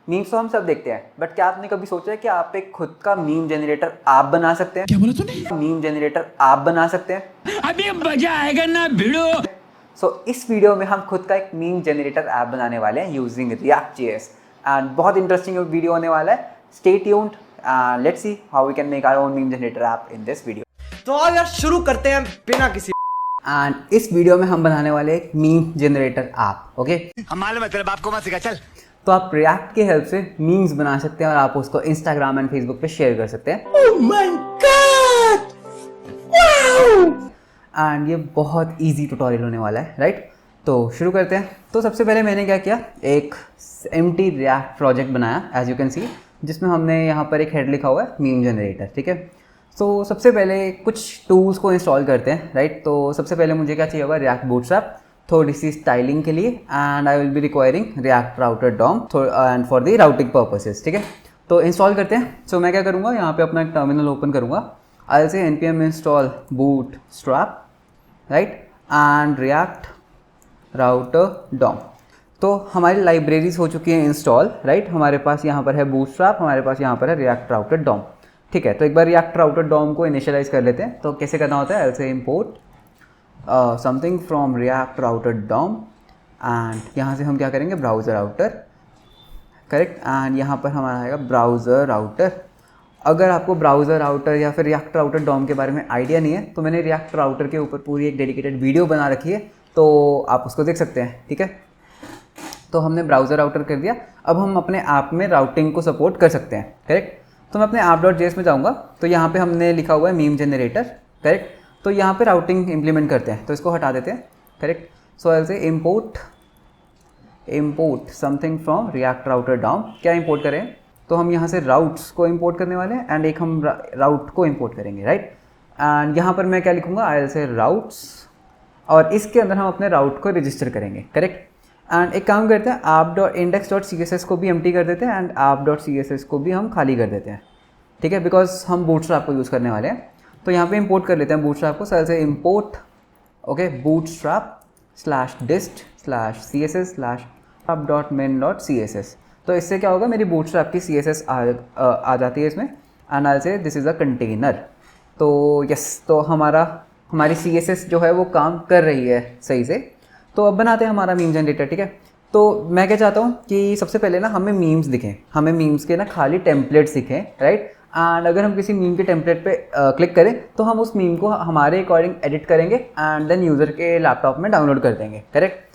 Memes तो हम सब देखते हैं, बट क्या आपने कभी सोचा है कि आप एक खुद का मीम जनरेटर आप बना सकते हैं? क्या बोला तूने? मीम जनरेटर आप बना सकते हैं। अभी मजा आएगा ना भिड़ो। इस वीडियो में हम खुद का एक मीम जनरेटर ऐप बनाने वाले हैं यूजिंग React.js एंड बहुत इंटरेस्टिंग वीडियो होने वाला है। Stay tuned and let's see how we can make our own meme generator app in this video. तो आओ यार शुरू करते हैं बिना किसी एंड इस वीडियो में हम बनाने वाले एक मीम जनरेटर ऐप। ओके, हम मालूम है तेरे बाप को मत सिखा, चल। तो आप React की हेल्प से मीम्स बना सकते हैं और आप उसको Instagram एंड Facebook पे शेयर कर सकते हैं। Oh my God, wow! And ये बहुत इजी ट्यूटोरियल होने वाला है, राइट? तो शुरू करते हैं। तो सबसे पहले मैंने क्या किया, एक एम्प्टी React प्रोजेक्ट बनाया एज यू कैन सी, जिसमें हमने यहाँ पर एक हेड लिखा हुआ है मीम जनरेटर। ठीक है, तो सबसे पहले कुछ टूल्स को इंस्टॉल करते हैं, राइट? तो सबसे पहले मुझे क्या चाहिए होगा, React Bootstrap थोड़ी सी स्टाइलिंग के लिए, and I will be requiring React Router DOM and for the routing purposes. ठीक है, तो इंस्टॉल करते हैं। सो मैं क्या करूँगा, यहाँ पे अपना एक टर्मिनल ओपन करूँगा। आई विल से npm install bootstrap, right, and React Router DOM। तो हमारी लाइब्रेरीज हो चुकी हैं इंस्टॉल, राइट? हमारे पास यहाँ पर है Bootstrap, हमारे पास यहाँ पर है React Router DOM। ठीक है, तो एक बार React Router DOM को इनिशियलाइज कर लेते हैं। तो कैसे करना होता है, आई विल से import something from React Router DOM and यहाँ से हम क्या करेंगे, ब्राउज़र राउटर, करेक्ट। एंड यहाँ पर हमारा आएगा ब्राउज़र राउटर। अगर आपको ब्राउज़र राउटर या फिर React Router DOM के बारे में आइडिया नहीं है तो मैंने React Router के ऊपर पूरी एक डेडिकेटेड वीडियो बना रखी है, तो आप उसको देख सकते हैं। ठीक है, तो हमने ब्राउज़र राउटर कर दिया। अब हम अपने ऐप में राउटिंग को सपोर्ट कर सकते हैं, करेक्ट। तो मैं अपने app.js में जाऊँगा, तो यहाँ पे हमने लिखा हुआ है मीम जनरेटर, करेक्ट। तो यहाँ पे राउटिंग इंप्लीमेंट करते हैं, तो इसको हटा देते हैं, करेक्ट। सो आई विल से import something from React Router DOM। क्या इंपोर्ट करें, तो हम यहाँ से राउट्स को इंपोर्ट करने वाले हैं एंड एक हम राउट को इंपोर्ट करेंगे, राइट। एंड यहाँ पर मैं क्या लिखूँगा, आई विल से राउट्स, और इसके अंदर हम अपने राउट को रजिस्टर करेंगे, करेक्ट। एंड एक काम करते हैं, app.index.css को भी एम्प्टी कर देते हैं एंड app.css को भी हम खाली कर देते हैं। ठीक है, बिकॉज हम बूटस्ट्रैप को यूज़ करने वाले हैं। तो यहाँ पे इंपोर्ट कर लेते हैं बूटस्ट्रैप को। सर से इंपोर्ट bootstrap/dist/css/app.min.css। तो इससे क्या होगा, मेरी बूटस्ट्रैप की CSS आ जाती है इसमें। एंड आई से दिस इज़ अ कंटेनर। तो यस, तो हमारी CSS जो है वो काम कर रही है सही से। तो अब बनाते हैं हमारा मीम जनरेटर। ठीक है, तो मैं क्या चाहता हूँ कि सबसे पहले ना हमें मीम्स दिखें, हमें मीम्स के ना खाली टेम्पलेट्स दिखें, राइट। एंड अगर हम किसी मीम के टेम्पलेट पे क्लिक करें तो हम उस मीम को हमारे अकॉर्डिंग एडिट करेंगे एंड देन यूज़र के लैपटॉप में डाउनलोड कर देंगे, करेक्ट।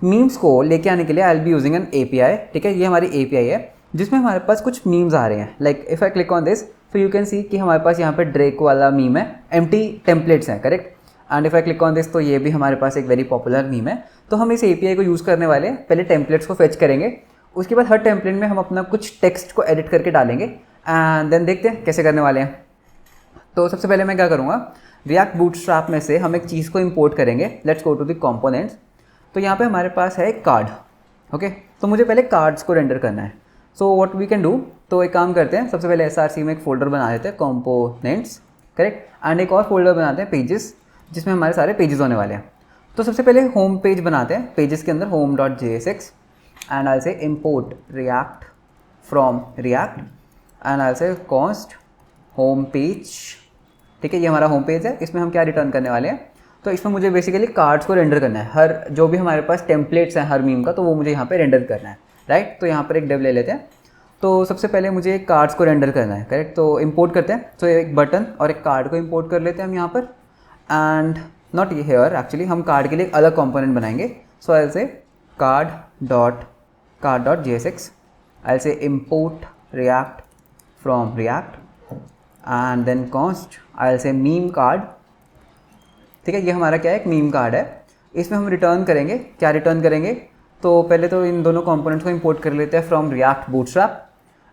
मीम्स को लेके आने के लिए I will be using an API। ठीक है, ये हमारी API है जिसमें हमारे पास कुछ मीम्स आ रहे हैं। Like if I click on this तो यू कैन सी कि हमारे पास यहाँ पे ड्रेक वाला मीम है, एम्प्टी टेम्पलेट्स हैं, correct. And if I click on this तो ये भी हमारे पास एक वेरी पॉपुलर मीम है। तो हम इस API को यूज़ करने वाले हैं। पहले टेम्पलेट्स को फेच करेंगे, उसके बाद हर टेम्पलेट में हम अपना कुछ टेक्स्ट को एडिट करके डालेंगे एंड देन देखते हैं कैसे करने वाले हैं। तो सबसे पहले मैं क्या करूँगा, React Bootstrap में से हम एक चीज़ को इंपोर्ट करेंगे। Let's go to the components. तो यहाँ पे हमारे पास है एक कार्ड, ओके। तो मुझे पहले कार्ड्स को रेंडर करना है। So what we can do, तो एक काम करते हैं, सबसे पहले SRC में एक फोल्डर बना लेते हैं, कंपोनेंट्स, करेक्ट। एंड एक और फोल्डर बनाते हैं पेजेस, जिसमें हमारे सारे पेजेस होने वाले हैं। तो सबसे पहले होम पेज बनाते हैं, पेजेस के अंदर home.jsx एंड आई से import React from React and I से const होम पेज। ठीक है, ये हमारा होम पेज है। इसमें हम क्या रिटर्न करने वाले हैं, तो इसमें मुझे बेसिकली कार्ड्स को रेंडर करना है। हर जो भी हमारे पास टेम्पलेट्स हैं हर मीम का, तो वो मुझे यहाँ पे रेंडर करना है, राइट। तो यहाँ पर एक डेव ले लेते हैं। तो सबसे पहले मुझे कार्ड्स को रेंडर करना है, करेक्ट। तो इंपोर्ट करते हैं, तो एक बटन और एक कार्ड को इंपोर्ट कर लेते हैं हम यहाँ पर। एंड नॉट हेयर, एक्चुअली हम कार्ड के लिए एक अलग कंपोनेंट बनाएंगे। सो आई विल से card.jsx, आई विल से import React from React and then const, I will से meme card। ठीक है, ये हमारा क्या है, एक मीम कार्ड है। इसमें हम रिटर्न करेंगे, क्या रिटर्न करेंगे, तो पहले तो इन दोनों कंपोनेंट्स को इंपोर्ट कर लेते हैं फ्रॉम React Bootstrap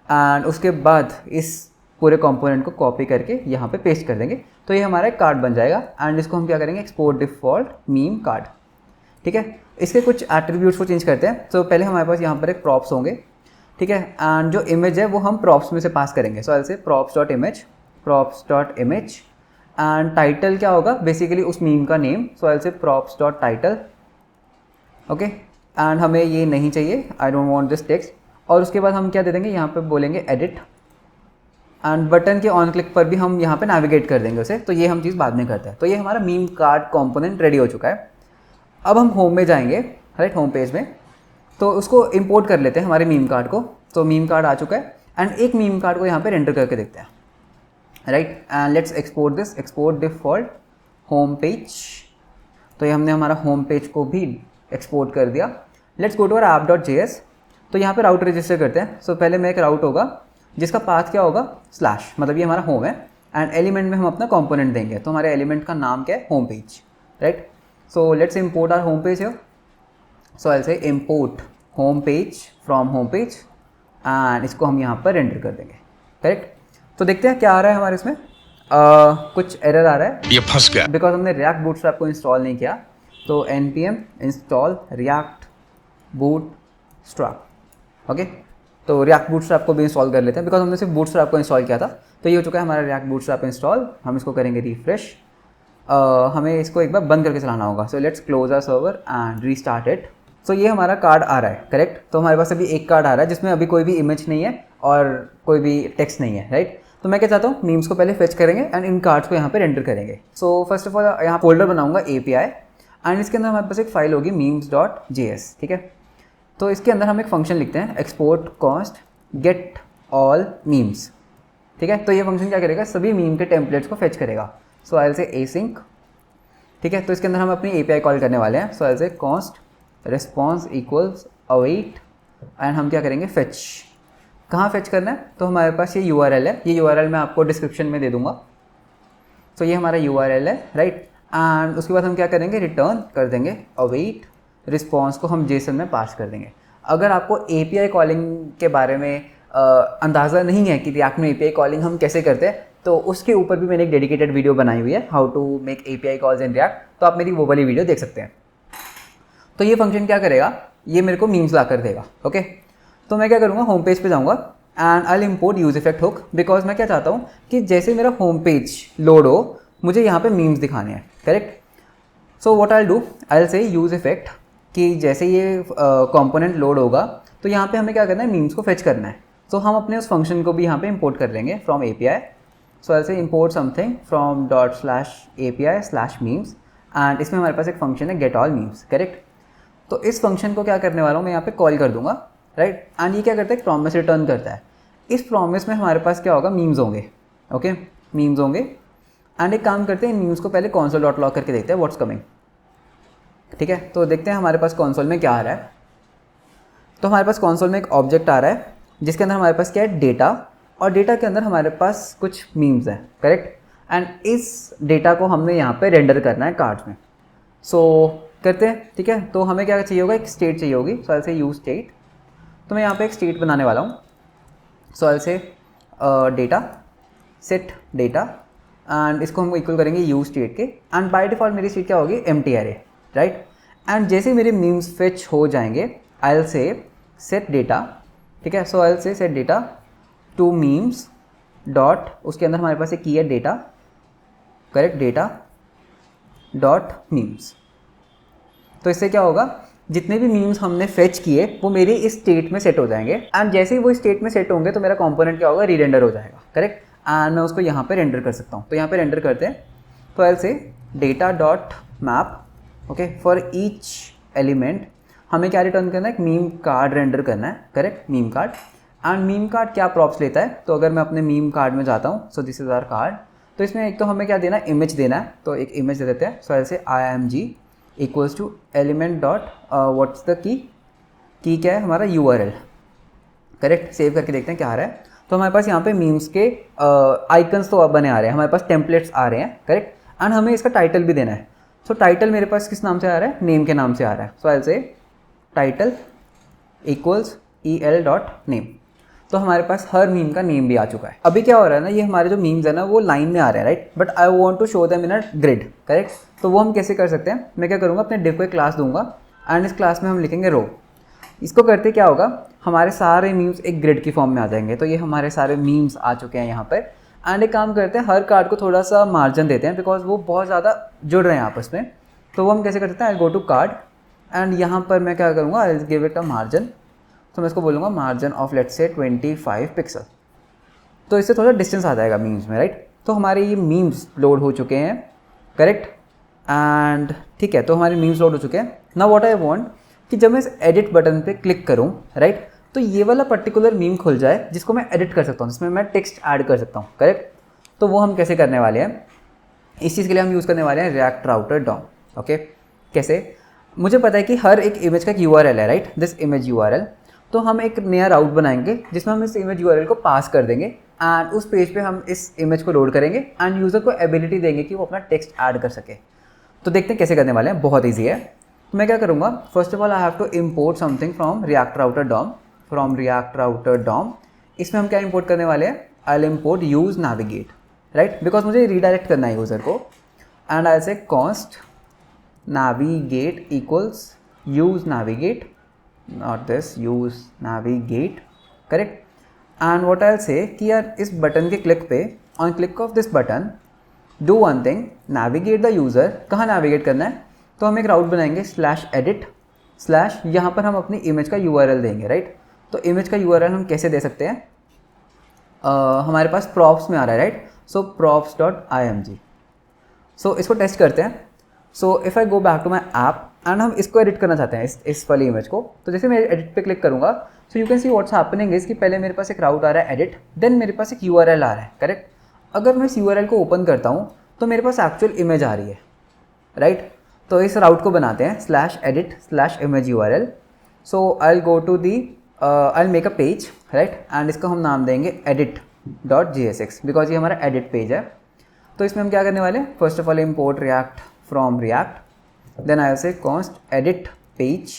एंड उसके बाद इस पूरे कंपोनेंट को कॉपी करके यहाँ पे पेस्ट कर देंगे। तो ये हमारा एक कार्ड बन जाएगा एंड इसको हम क्या करेंगे, एक्सपोर्ट डिफ़ॉल्ट मीम कार्ड। ठीक है, इसके कुछ एट्रीब्यूट्स को चेंज करते हैं। तो पहले हमारे पास यहाँ पर एक प्रॉप्स होंगे, ठीक है। एंड जो इमेज है वो हम प्रॉप्स में से पास करेंगे। सो आई से props.image एंड टाइटल क्या होगा, बेसिकली उस मीम का नेम। सो आई से props.title, ओके। एंड हमें ये नहीं चाहिए, I don't want this text. और उसके बाद हम क्या दे देंगे, यहाँ पे बोलेंगे एडिट, एंड बटन के ऑन क्लिक पर भी हम यहाँ पे नेविगेट कर देंगे उसे। तो ये हम चीज़ बाद में करते हैं। तो ये हमारा मीम कार्ड कंपोनेंट रेडी हो चुका है। अब हम होम में जाएंगे, राइट, होम पेज में, तो उसको इंपोर्ट कर लेते हैं हमारे मीम कार्ड को। तो मीम कार्ड आ चुका है एंड एक मीम कार्ड को यहाँ पे रेंडर करके देखते हैं, right. And let's export this, export default home page. तो ये हमने हमारा होम पेज को भी एक्सपोर्ट कर दिया। Let's go to our app.js। तो यहाँ पे राउट रजिस्टर करते हैं। सो पहले में एक राउट होगा जिसका पाथ क्या होगा, स्लैश, मतलब ये हमारा होम है, एंड एलिमेंट में हम अपना कंपोनेंट देंगे। तो हमारे एलिमेंट का नाम क्या है, home page, right. So let's import our home page here. So I say import home page from home page, and इसको हम यहाँ पर रेंडर कर देंगे, करेक्ट। तो देखते हैं क्या आ रहा है हमारे इसमें। कुछ एरर आ रहा है, ये फंस गया। बिकॉज हमने रिएक्ट बूटस्ट्रैप को इंस्टॉल नहीं किया। तो npm install react bootstrap, okay. तो रिएक्ट बूटस्ट्रैप को भी इंस्टॉल कर लेते हैं, बिकॉज हमने सिर्फ बूटस्ट्रैप को इंस्टॉल किया था। तो ये हो चुका है हमारा रिएक्ट बूटस्ट्रैप इंस्टॉल। हम इसको करेंगे रिफ्रेश। हमें इसको एक बार बंद करके चलाना होगा। So let's close our server and restart it. सो ये हमारा कार्ड आ रहा है, करेक्ट। तो हमारे पास अभी एक कार्ड आ रहा है जिसमें अभी कोई भी इमेज नहीं है और कोई भी टेक्स्ट नहीं है, राइट। तो मैं क्या चाहता हूँ, मीम्स को पहले फेच करेंगे एंड इन कार्ड्स को यहाँ पे रेंडर करेंगे। सो फर्स्ट ऑफ ऑल यहाँ फोल्डर बनाऊंगा API, एंड इसके अंदर हमारे पास एक फाइल होगी memes.js, ठीक है। तो इसके अंदर हम एक फंक्शन लिखते हैं, export cost get all memes, ठीक है। तो ये फंक्शन क्या करेगा, सभी मीम के टेम्पलेट्स को फेच करेगा। सो आई विल से async, ठीक है। तो इसके अंदर हम अपनी API कॉल करने वाले हैं। So I will say const response equals await, and हम क्या करेंगे, फेच। कहाँ फेच करना है, तो हमारे पास ये URL है। ये URL मैं आपको डिस्क्रिप्शन में दे दूंगा। तो ये हमारा URL है, राइट। एंड उसके बाद हम क्या करेंगे, रिटर्न कर देंगे अवेट, रिस्पॉन्स को हम JSON में पास कर देंगे। अगर आपको API कॉलिंग के बारे में अंदाज़ा नहीं है कि रिएक्ट में API कॉलिंग हम कैसे करते हैं, तो उसके ऊपर भी मैंने एक डेडिकेटेड वीडियो बनाई हुई है, how to make API calls in React. तो आप मेरी वो वाली वीडियो देख सकते हैं। तो ये फंक्शन क्या करेगा, ये मेरे को मीम्स ला कर देगा, ओके। तो मैं क्या करूँगा, होम पेज पे जाऊँगा and I will import use effect hook, because मैं क्या चाहता हूँ कि जैसे मेरा होम पेज लोड हो, मुझे यहाँ पे मीम्स दिखाने हैं, correct. So what I will do, I will से यूज इफेक्ट कि जैसे ये कंपोनेंट लोड होगा तो यहाँ पे हमें क्या करना है, मीम्स को फेच करना है। तो हम अपने उस फंक्शन को भी यहाँ पे इंपोर्ट कर लेंगे from API। So I will say import something from ./API/memes, and इसमें हमारे पास एक फंक्शन है गेट ऑल मीम्स, करेक्ट। तो इस फंक्शन को क्या करने वाला हूँ मैं, यहाँ पे कॉल कर दूंगा, राइट। एंड ये क्या करता है, एक प्रॉमिस रिटर्न करता है। इस प्रॉमिस में हमारे पास क्या होगा, मीम्स होंगे, ओके, मीम्स होंगे। एंड एक काम करते हैं, मीम्स को पहले console.log करके देखते हैं व्हाट्स कमिंग, ठीक है। तो देखते हैं हमारे पास कंसोल में क्या आ रहा है। तो हमारे पास कंसोल में एक ऑब्जेक्ट आ रहा है जिसके अंदर हमारे पास क्या है, डेटा, और डेटा के अंदर हमारे पास कुछ मीम्स हैं, करेक्ट। एंड इस डेटा को हमने यहाँ पे रेंडर करना है कार्ड्स में। सो करते हैं, ठीक है। तो हमें क्या चाहिए होगा, एक स्टेट चाहिए होगी। सो आई से यूज स्टेट। तो मैं यहाँ पे एक स्टेट बनाने वाला हूँ। सो आई से डेटा सेट डेटा, एंड इसको हम इक्वल करेंगे यूज स्टेट के। एंड बाय डिफॉल्ट मेरी स्टेट क्या होगी, एम्प्टी अरे, राइट। एंड जैसे मेरे मीम्स फेच हो जाएंगे, I will say set data, ठीक है। So I will say set data to memes dot, उसके अंदर हमारे पास एक की है data, correct, data dot memes. तो इससे क्या होगा, जितने भी मीम्स हमने फेच किए वो मेरी इस स्टेट में सेट हो जाएंगे। एंड जैसे ही वो स्टेट में सेट होंगे तो मेरा कंपोनेंट क्या होगा, री-रेंडर हो जाएगा, करेक्ट। एंड मैं उसको यहाँ पे रेंडर कर सकता हूँ। तो यहाँ पे रेंडर करते हैं। तो आई विल से data dot map, okay, for each element हमें क्या रिटर्न करना है, एक मीम कार्ड रेंडर करना है, correct, meme card. And meme card क्या प्रॉप्स लेता है, तो अगर मैं अपने मीम कार्ड में जाता हूँ, so this is our card. तो इसमें एक तो हमें क्या देना है, इमेज देना है। तो एक इमेज दे देते हैं। So I say img equals to element dot what's the key क्या है हमारा, URL, करेक्ट। सेव करके देखते हैं क्या आ रहा है। तो हमारे पास यहाँ पे मीम्स के आइकन्स तो बने आ रहे हैं, हमारे पास टेम्पलेट्स आ रहे हैं, करेक्ट। एंड हमें इसका टाइटल भी देना है। सो टाइटल मेरे पास किस नाम से आ रहा है, नेम के नाम से आ रहा है। सो आई से टाइटल इक्वल्स el.name। तो हमारे पास हर मीम का नेम भी आ चुका है। अभी क्या हो रहा है ना, ये हमारे जो मीम्स है ना वो लाइन में आ रहे हैं, right. But I want to show them in a grid, correct. तो वो हम कैसे कर सकते हैं, मैं क्या करूँगा, अपने डिव को एक क्लास दूंगा एंड इस क्लास में हम लिखेंगे रो। इसको करते क्या होगा, हमारे सारे मीम्स एक ग्रिड की फॉर्म में आ जाएंगे। तो ये हमारे सारे मीम्स आ चुके हैं यहाँ पर। एंड एक काम करते हैं, हर कार्ड को थोड़ा सा मार्जिन देते हैं, बिकॉज वो बहुत ज़्यादा जुड़ रहे हैं आपस में। तो वो हम कैसे कर सकते हैं, आई गो टू कार्ड एंड यहाँ पर मैं क्या करूँगा, I give it a margin तो मैं इसको बोलूँगा margin of let's say 25 pixel. तो इससे थोड़ा डिस्टेंस आ जाएगा मीम्स में, राइट। तो हमारे ये मीम्स लोड हो चुके हैं, करेक्ट। एंड ठीक है, तो हमारे मीम्स लोड हो चुके हैं। नाउ व्हाट आई वांट कि जब मैं इस एडिट बटन पे क्लिक करूँ, राइट, तो ये वाला पर्टिकुलर मीम खुल जाए जिसको मैं एडिट कर सकता हूँ, जिसमें मैं टेक्स्ट ऐड कर सकता हूँ, करेक्ट। तो वो हम कैसे करने वाले हैं, इस चीज़ के लिए हम यूज़ करने वाले हैं रिएक्ट राउटर डॉम। ओके, कैसे, मुझे पता है कि हर एक इमेज का एक URL है, राइट, दिस इमेज URL। तो हम एक नया राउट बनाएंगे जिसमें हम इस इमेज URL को पास कर देंगे एंड उस पेज पे हम इस इमेज को लोड करेंगे एंड यूज़र को एबिलिटी देंगे कि वो अपना टेक्स्ट ऐड कर सके। तो देखते हैं कैसे करने वाले हैं, बहुत ईजी है। तो मैं क्या करूँगा, first of all I have to import something from React router DOM, from React router DOM. इसमें हम क्या इंपोर्ट करने वाले हैं, I will import use navigate, right, because मुझे रीडायरेक्ट करना है यूज़र को। And I say const navigate equals use navigate, not this, use navigate, correct। and what I'll say कि यार इस बटन के क्लिक पे, on click of this button do one thing, navigate the user। कहाँ navigate करना है, तो हम एक राउट बनाएंगे /edit/ यहाँ पर हम अपनी इमेज का URL देंगे, राइट। तो इमेज का URL हम कैसे दे सकते हैं, हमारे पास props में आ रहा है, राइट, सो props.img। सो इसको टेस्ट करते हैं। So if I go back to my app and हम इसको एडिट करना चाहते हैं, इस वाली इमेज को। तो जैसे मैं एडिट पे क्लिक करूँगा, सो you can see what's happening is कि पहले मेरे पास एक राउट आ रहा है एडिट, देन मेरे पास एक URL आ रहा है, करेक्ट। अगर मैं इस URL को ओपन करता हूँ तो मेरे पास एक्चुअल इमेज आ रही है, राइट। तो इस राउट को बनाते हैं /edit/image URL। So I will go to the, I will make a page, right, and इसका हम नाम देंगे edit.jsx बिकॉज ये हमारा एडिट पेज है। तो इसमें हम क्या करने वाले हैं, first of all import react from React, then I will say const edit page,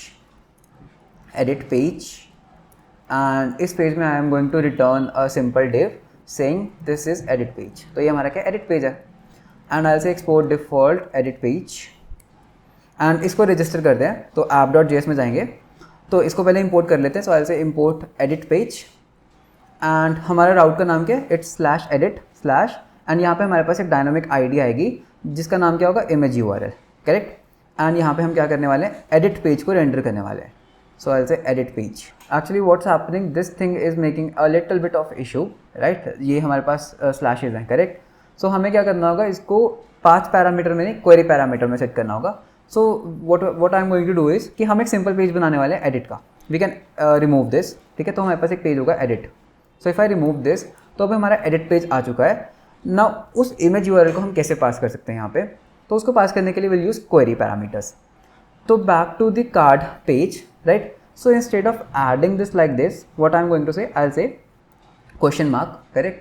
and इस पेज में I am going to return a simple div saying this is edit page। तो ये हमारा क्या edit page है। and I will say export default edit page, and इसको register करते हैं। तो app.js में जाएंगे, तो इसको पहले इंपोर्ट कर लेते हैं। so I will say import edit page, and हमारा राउट का नाम क्या है, it's /edit/ एंड यहाँ पे हमारे पास एक डायनामिक ID आएगी जिसका नाम क्या होगा, इमेज URL, करेक्ट। एंड यहाँ पे हम क्या करने वाले हैं, एडिट पेज को रेंडर करने वाले हैं। So I will say edit page. Actually what's happening, this thing is making a little bit of issue, right. ये हमारे पास स्लैशेज हैं, करेक्ट। सो हमें क्या करना होगा, इसको 5 पैरामीटर में नहीं, क्वेरी पैरामीटर में सेट करना होगा। So what I am going to do is कि हम एक सिंपल पेज बनाने वाले हैं एडिट का। वी कैन रिमूव दिस, ठीक है। तो हमारे पास एक पेज होगा edit. So if I remove this, तो अब हमारा एडिट पेज आ चुका है ना। उस इमेज URL को हम कैसे पास कर सकते हैं यहाँ पे, तो उसको पास करने के लिए विल यूज़ क्वेरी पैरामीटर्स। तो back to the card page, right. So instead of adding this like this, what I am going to say, I will say question mark, correct,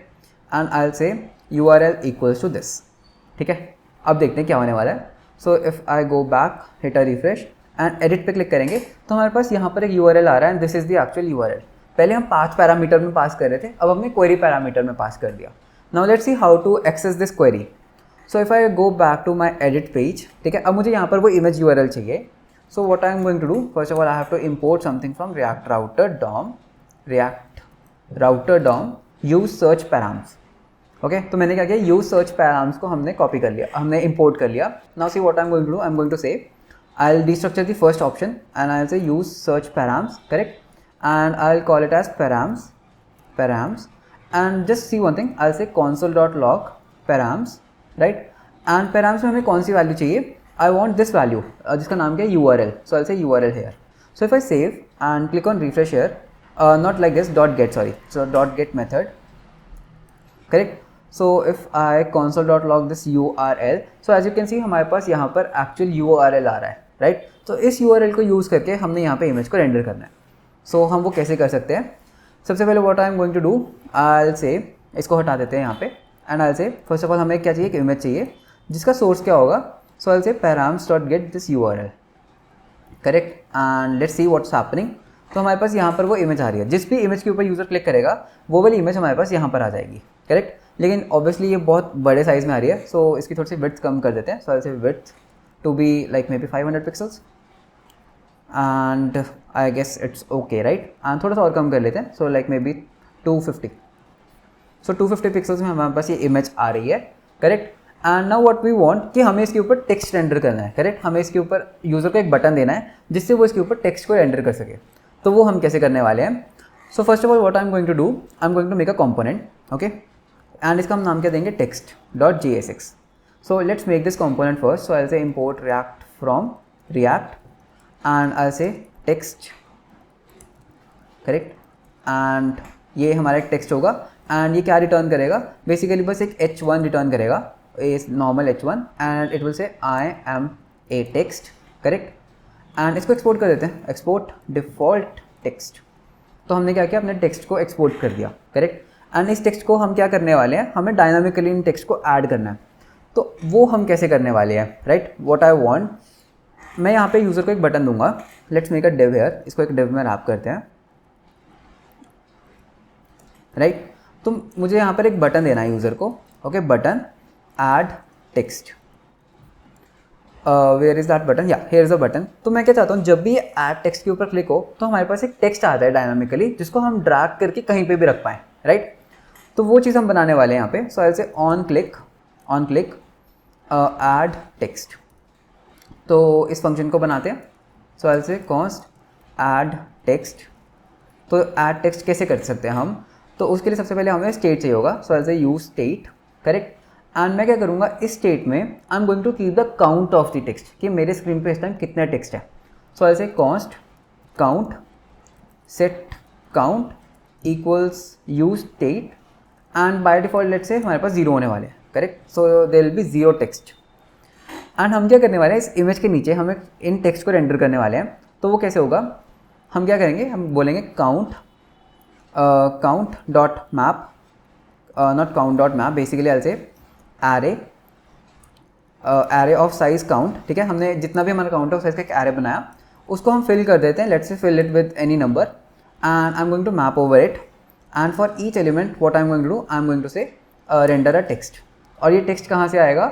and I will say URL equals to this, ठीक है। अब देखते हैं क्या होने वाला है। So if I go back, hit a refresh and edit पे क्लिक करेंगे, तो हमारे पास यहाँ पर एक URL आ रहा है and this is the actual URL। पहले हम 5 पैरामीटर में पास कर रहे थे, अब हमने क्वेरी पैरामीटर में पास कर दिया। Now let's see how to access this query. So if I go back to my edit page, ठीक है, अब मुझे यहाँ पर वो image URL चाहिए। So what I am going to do, first of all I have to import something from React Router DOM, use search params। Okay, तो मैंने क्या किया, use search params को हमने कॉपी कर लिया, हमने import कर लिया। Now see what I am going to do, I am going to say I'll destructure the first option and I'll say use search params, correct, and I'll call it as params। and just see one thing, I'll say console.log params, right, and params में हमें कौन सी value चाहिए, I want this value जिसका नाम क्या है URL, so I'll say URL here। so if I save and click on refresh here, not like this, .get, sorry, so .get method, correct। so if I console.log this URL, so as you can see हमारे पास यहाँ पर actual URL आ रहा है, right। तो इस URL को use करके हमने यहाँ पे इमेज को रेंडर करना है। so हम वो कैसे कर सकते हैं, सबसे पहले what I am going to do, I will say इसको हटा देते हैं यहाँ पे and I will say first of all हमें क्या चाहिए, एक इमेज चाहिए जिसका सोर्स क्या होगा। सो आई विल से params.get this URL, correct, and let's see what's happening. तो हमारे पास यहाँ पर वो इमेज आ रही है, जिस भी इमेज के ऊपर यूज़र क्लिक करेगा वो वाली इमेज हमारे पास यहाँ पर आ जाएगी, करेक्ट। लेकिन ऑब्वियसली ये बहुत बड़े साइज़ में आ रही है, सो इसकी थोड़ी सी विड्थ कम कर देते हैं। So I will say width to be like maybe 500 pixels and I guess it's okay, right. And थोड़ा सा और कम कर लेते हैं, so like maybe 250। So 250 pixels में हमारे पास ये इमेज आ रही है, correct. And now what we want कि हमें इसके ऊपर टेक्स्ट रेंडर करना है, करेक्ट। हमें इसके ऊपर यूज़र को एक बटन देना है जिससे वो इसके ऊपर टेक्स्ट को रेंडर कर सके। तो वो हम कैसे करने वाले हैं. So first of all what I am going to do, I am going to make a component. Okay, and इसका हम नाम क्या देंगे, text.jsx. So let's make this component first. So I'll say import React from React and I'll say text, correct, and ये हमारा एक text होगा. And ये क्या रिटर्न करेगा, बेसिकली बस एक h1 रिटर्न करेगा, normal h1, and it will say I am a text, correct. And इसको एक्सपोर्ट कर देते हैं, एक्सपोर्ट डिफ़ॉल्ट टेक्स्ट. तो हमने क्या किया, अपने टेक्स्ट को एक्सपोर्ट कर दिया, करेक्ट. एंड इस टेक्स्ट को हम क्या करने वाले हैं, हमें डायनामिकली इन टेक्स्ट को ऐड करना है. तो वो हम कैसे करने वाले हैं, राइट. व्हाट आई वांट, मैं यहाँ पे यूज़र को एक बटन दूंगा. Let's make a div here, इसको एक डिव में रैप करते हैं, राइट. तो मुझे यहाँ पर एक बटन देना है यूज़र को. Okay, button add text. Where is that button, या हियर इज़ अ बटन. तो मैं क्या चाहता हूँ, जब भी ऐड टेक्स्ट के ऊपर क्लिक हो तो हमारे पास एक टेक्स्ट आ जाए डायनामिकली, जिसको हम ड्रैग करके कहीं पे भी रख पाएँ, राइट. तो वो चीज़ हम बनाने वाले हैं यहाँ पे. सो आई से ऑन क्लिक ऐड टेक्स्ट. तो इस फंक्शन को बनाते हैं. So I say const add text. तो ऐड टेक्स्ट कैसे कर सकते हैं हम, तो उसके लिए सबसे पहले हमें स्टेट चाहिए होगा. So as a use state, correct. And मैं क्या करूँगा, इस स्टेट में I am going to keep the count of the text, कि मेरे स्क्रीन पे इस टाइम कितना टेक्स्ट है. So as a const count set count equals use state, and by default let's say हमारे पास 0 होने वाले हैं, correct. So there will be 0 text. And हम क्या करने वाले हैं, इस इमेज के नीचे हम इन टेक्स्ट को रेंडर करने वाले हैं. तो वो कैसे होगा, हम क्या करेंगे, हम बोलेंगे count dot map, not count dot map, basically I'll say array of size count. ठीक है, हमने जितना भी हमारा काउंट है उस साइज का एक array बनाया, उसको हम फिल कर देते हैं. Let's say fill it with any number and I am going to map over it. And for each element what I am going to do, I am going to say render a text. और ये text कहाँ से आएगा,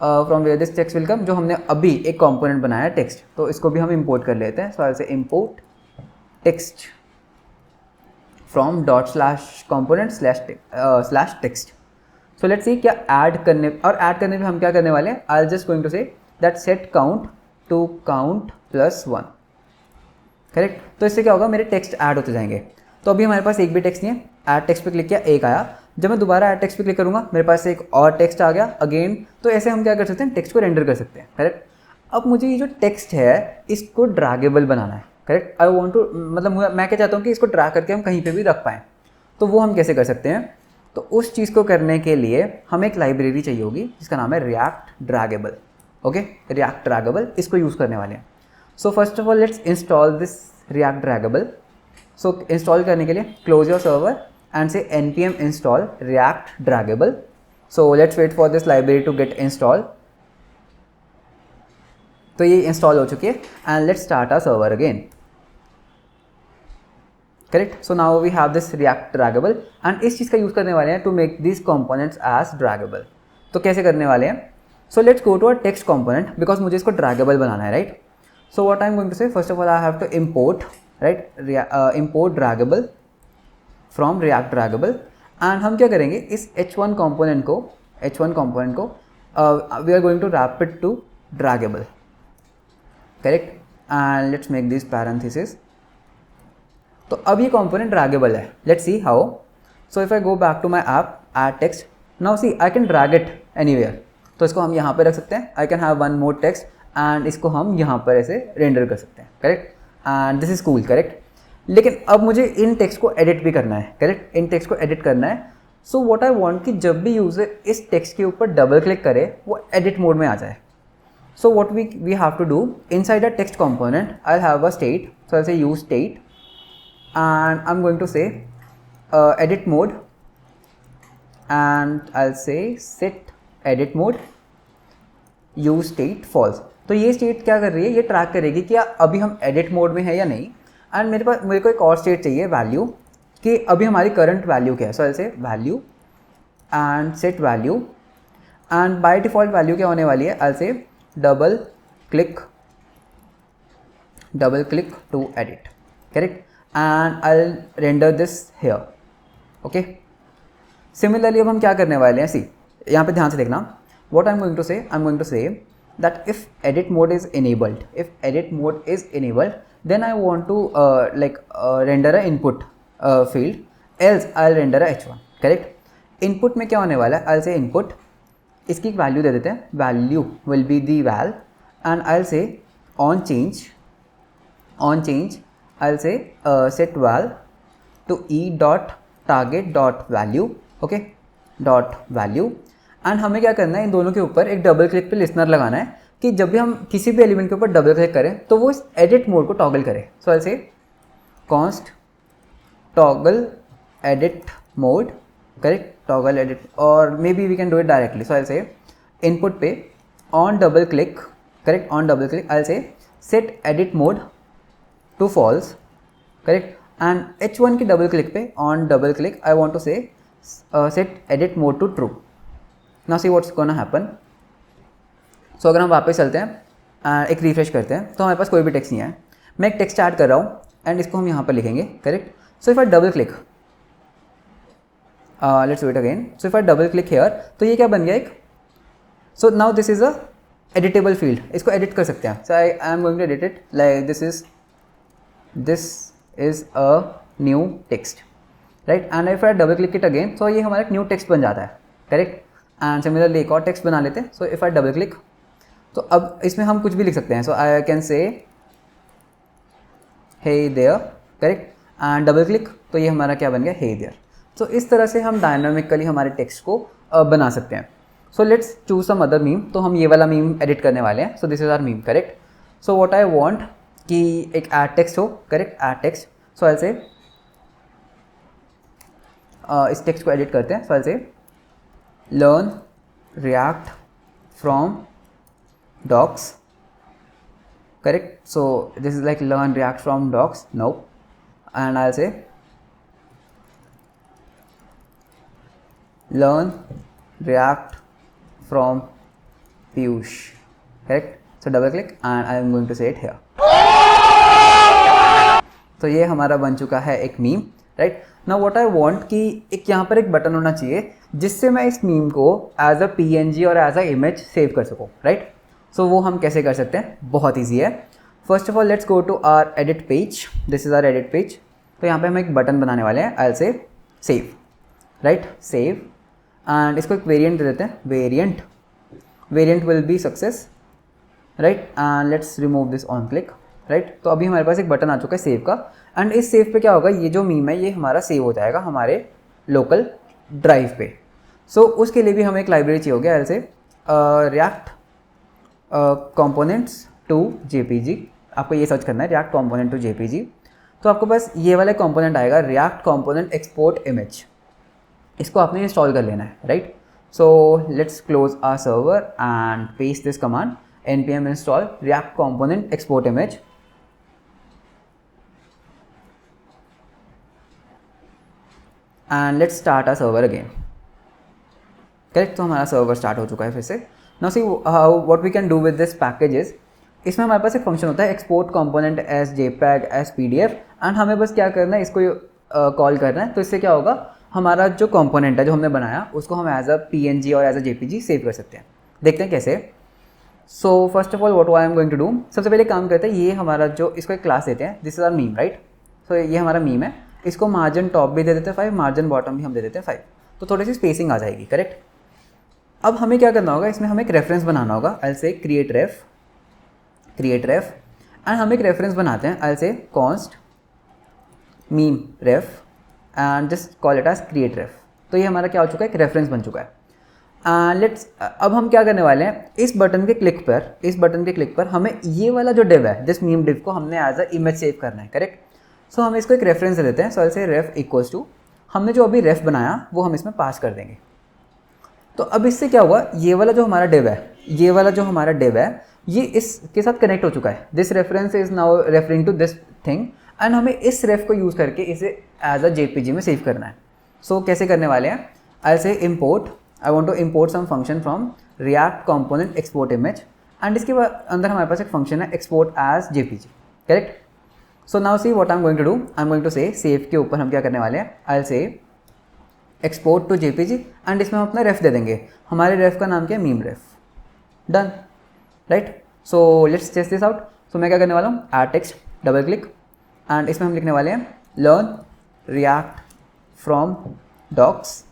from where this text will come, जो हमने अभी एक component बनाया है टेक्स्ट, तो इसको भी हम इंपोर्ट कर लेते हैं. So I will say import text from dot slash component slash text. So let's see क्या ऐड करने, और ऐड करने में हम क्या करने वाले हैं, I'll just going to say that set count to count +1, correct. तो इससे क्या होगा, मेरे टेक्स्ट ऐड होते जाएंगे. तो अभी हमारे पास एक भी टेक्स्ट नहीं है, ऐड टेक्स्ट पे क्लिक किया, एक आया. जब मैं दोबारा ऐड टेक्स्ट पे क्लिक करूँगा, मेरे पास एक और टेक्स्ट आ गया अगेन. तो ऐसे हम क्या कर सकते हैं, टेक्स्ट को रेंडर कर सकते हैं, करेक्ट. अब मुझे ये जो टेक्स्ट है इसको ड्रैगेबल बनाना है, करेक्ट. आई वांट टू, मतलब मैं क्या चाहता हूँ कि इसको ड्रैग करके हम कहीं पे भी रख पाएँ. तो वो हम कैसे कर सकते हैं, तो उस चीज़ को करने के लिए हमें एक लाइब्रेरी चाहिए होगी जिसका नाम है react draggable. Okay, react draggable, इसको यूज़ करने वाले हैं. So first of all let's install this React draggable. So install करने के लिए क्लोज योर सर्वर एंड से npm install react draggable. So let's wait for this library to get installed. तो ये इंस्टॉल हो चुकी है and let's start our server again, correct. So now we have this React draggable and इस चीज़ का use करने वाले हैं to make this components as draggable. तो कैसे करने वाले हैं, so let's go to a text component because मुझे इसको ड्रैगेबल बनाना है, right. So what I am going to say, first of all I have to import, right, import draggable from react draggable. And हम क्या करेंगे, इस h1 component को we are going to wrap it to draggable, correct. And let's make this parenthesis. तो अब ये component draggable है. Let's see how. So if I go back to my app add text, now see I can drag it anywhere. तो इसको हम यहाँ पे रख सकते हैं. I can have one more text and इसको हम यहाँ पर ऐसे रेंडर कर सकते हैं, correct. And this is cool, correct. लेकिन अब मुझे इन टेक्स्ट को एडिट भी करना है, करेक्ट. इन टेक्स्ट को एडिट करना है. सो व्हाट आई वांट कि जब भी यूज़र इस टेक्स्ट के ऊपर डबल क्लिक करे वो एडिट मोड में आ जाए. So what we have to do, inside a text component I have a state. So I say use state and I'm going to say edit mode and I'll say set edit mode use state false. तो ये state क्या कर रही है, ये track करेगी कि अभी हम एडिट मोड में है या नहीं. एंड मेरे को एक और स्टेट चाहिए वैल्यू, कि अभी हमारी करंट वैल्यू क्या है. So I say value and set value and by default value क्या होने वाली है, I say double click to edit, correct. and I'll render this here. okay, similarly अब हम क्या करने वाले हैं, सी यहाँ पे ध्यान से देखना. what I'm going to say that if edit mode is enabled, then I want to render a input field, else I'll render a h1. Correct. Input में क्या होने वाला है, I'll say input, इसकी एक वैल्यू दे देते हैं, value will be the val, and I'll say on change I'll say set val to e dot target dot value, okay, dot value. And हमें क्या करना है, इन दोनों के ऊपर एक डबल क्लिक पे लिसनर लगाना है कि जब भी हम किसी भी एलिमेंट के ऊपर डबल क्लिक करें तो वो इस एडिट मोड को टॉगल करे. So I'll say const toggle edit mode, correct, toggle edit, और maybe we can do it directly. So I'll say input पे on double click, correct, on double click I'll say set edit mode to false, correct, and h1 की double click पे on double click I want to say set edit mode to true. Now see what's gonna happen. So अगर हम वापस चलते हैं एक refresh करते हैं तो हमारे पास कोई भी टेक्स्ट नहीं है. मैं एक टेक्स्ट ऐड कर रहा हूँ एंड इसको हम यहाँ पर लिखेंगे, correct. So if I double click, let's do it again. So if I double click here, तो ये क्या बन गया एक. So now this is a editable field, इसको एडिट कर सकते हैं. So I am going to edit it like this is a new text, right. And if I double click it again, तो ये हमारा एक न्यू टेक्स्ट बन जाता है, करेक्ट. एंड सिमिलरली एक और टेक्स्ट बना लेते हैं. सो इफ आई डबल क्लिक, तो अब इसमें हम कुछ भी लिख सकते हैं. So I can say hey there, correct, and double click, तो ये हमारा क्या बन गया, हे देयर. तो इस तरह से हम डायनामिकली हमारे टेक्स्ट को बना सकते हैं. So let's choose some other meme. तो हम ये वाला मीम एडिट करने वाले हैं. So this is our meme, correct. So what I want कि एक ऐड टेक्स्ट हो, correct, add text. So I say इस टेक्स्ट को एडिट करते हैं. सो आई से learn react from docs, correct. So this is like learn react from docs, no. And I'll say learn react from Piyush, correct. So double click and I am going to say it here. तो ये हमारा बन चुका है एक meme, right. Now what I want कि एक यहाँ पर एक बटन होना चाहिए जिससे मैं इस मीम को एज अ PNG और एज अ इमेज सेव कर सकूँ, राइट. सो वो हम कैसे कर सकते हैं, बहुत ईजी है. First of all let's go to our edit page. This is our edit page. तो यहाँ पे हम एक बटन बनाने वाले हैं. I will say save, right, save, and इसको एक वेरिएंट दे देते हैं. Variant will be success, right. And let's remove this on click, right. तो अभी हमारे पास एक बटन आ चुका है सेव का. एंड इस सेव पे क्या होगा, ये जो मीम है ये हमारा सेव हो जाएगा हमारे लोकल ड्राइव पे. सो उसके लिए भी हमें एक लाइब्रेरी चाहिए होगी. ऐसे रिएक्ट कंपोनेंट्स टू JPG. आपको ये सर्च करना है, रिएक्ट कंपोनेंट टू JPG. तो आपको बस ये वाला कंपोनेंट आएगा, रिएक्ट कंपोनेंट एक्सपोर्ट इमेज. इसको आपने इंस्टॉल कर लेना है, right. So let's close our server and paste this command npm install react component export image. And let's start our server again, correct. तो हमारा सर्वर स्टार्ट हो चुका है फिर से. Now see what we can do with this packages. इसमें हमारे पास एक फंक्शन होता है export component as JPEG as PDF, and हमें बस क्या करना है, इसको कॉल करना है. तो इससे क्या होगा, हमारा जो कंपोनेंट है जो हमने बनाया उसको हम एज अ PNG और एज अ JPG सेव कर सकते हैं. देखते हैं कैसे. So first of all what I am going to do, सबसे पहले काम करते हैं, ये हमारा जो इसको एक क्लास देते हैं, this is our meme, right. So ये हमारा मीम है. इसको मार्जिन टॉप भी दे देते हैं 5, मार्जिन बॉटम भी हम दे देते हैं 5. तो थोड़ी सी स्पेसिंग आ जाएगी, करेक्ट. अब हमें क्या करना होगा, इसमें हमें एक रेफरेंस बनाना होगा. आई से क्रिएट रेफ, एंड हम एक रेफरेंस बनाते हैं. I say const meme ref and just call it as create ref. तो ये हमारा क्या हो चुका है, एक रेफरेंस बन चुका है. लेट्स अब हम क्या करने वाले हैं, इस बटन के क्लिक पर हमें ये वाला जो डिव है, दिस मीम डिव को हमने एज अ इमेज सेव करना है, करेक्ट. सो हम इसको एक रेफरेंस दे देते हैं. सो आई से रेफ इक्वल्स टू, हमने जो अभी रेफ बनाया वो हम इसमें पास कर देंगे. तो अब इससे क्या हुआ, ये वाला जो हमारा डिव है, ये इसके साथ कनेक्ट हो चुका है. This reference is now referring to this thing, and हमें इस रेफ को यूज़ करके इसे एज अ JPG में सेव करना है. सो कैसे करने वाले हैं, I say import, I want to import some function from React component export image, and इसके अंदर हमारे पास एक फंक्शन है export as JPG, correct. So now see what I am going to do, I am going to से save के ऊपर हम क्या करने वाले हैं, आई से एक्सपोर्ट टू JPG, एंड इसमें हम अपना रेफ दे देंगे. हमारे रेफ का नाम क्या है, meme ref. Done, right. So let's test this out. So मैं क्या करने वाला हूँ, add text. Double click and इसमें हम लिखने वाले हैं learn react from docs,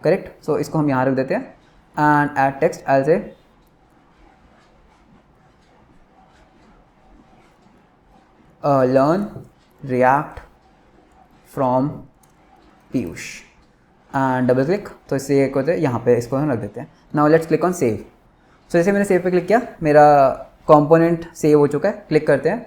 correct. So इसको हम यहाँ रख देते हैं and add text as a learn react from Piyush and double click. तो इससे एक होता है यहाँ पे, इसको हम रख देते हैं। Now let's click on save. So जैसे मैंने सेव पे क्लिक किया, मेरा कंपोनेंट सेव हो चुका है। क्लिक करते हैं।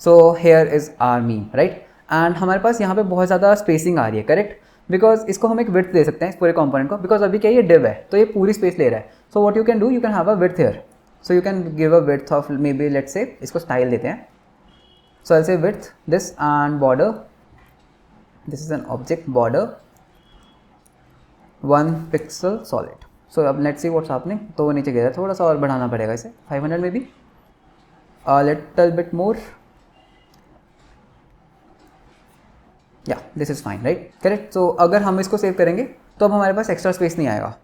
So here is our meme, right. And हमारे पास यहाँ पे बहुत ज़्यादा स्पेसिंग आ रही है, करेक्ट, बिकॉज इसको हम एक विड्थ दे सकते हैं इस पूरे कंपोनेंट को, बिकॉज अभी क्या ये डिव है तो ये पूरी स्पेस ले रहा है। So what you can do, you can have a width here. So you can give a width of maybe let's say, इसको स्टाइल देते हैं। So I'll say width this and border, this is an object border 1 pixel solid. So अब let's see what's happening. तो वो नीचे गया, थोड़ा सा और बढ़ाना पड़ेगा इसे 500 maybe, a little bit more. Yeah, this is fine, right? Correct. So अगर हम इसको सेव करेंगे तो अब हमारे पास एक्स्ट्रा स्पेस नहीं आएगा.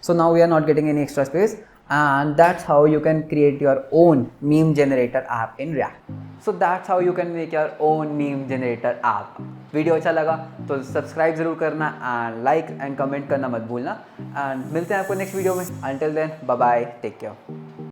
So now we are not getting any extra space, and that's how you can create your own meme generator app in React. So that's how you can make your own meme generator app. Video अच्छा लगा तो subscribe जरूर करना and like and comment करना मत भूलना, and मिलते हैं आपको नेक्स्ट वीडियो में. Until then, bye bye, take care.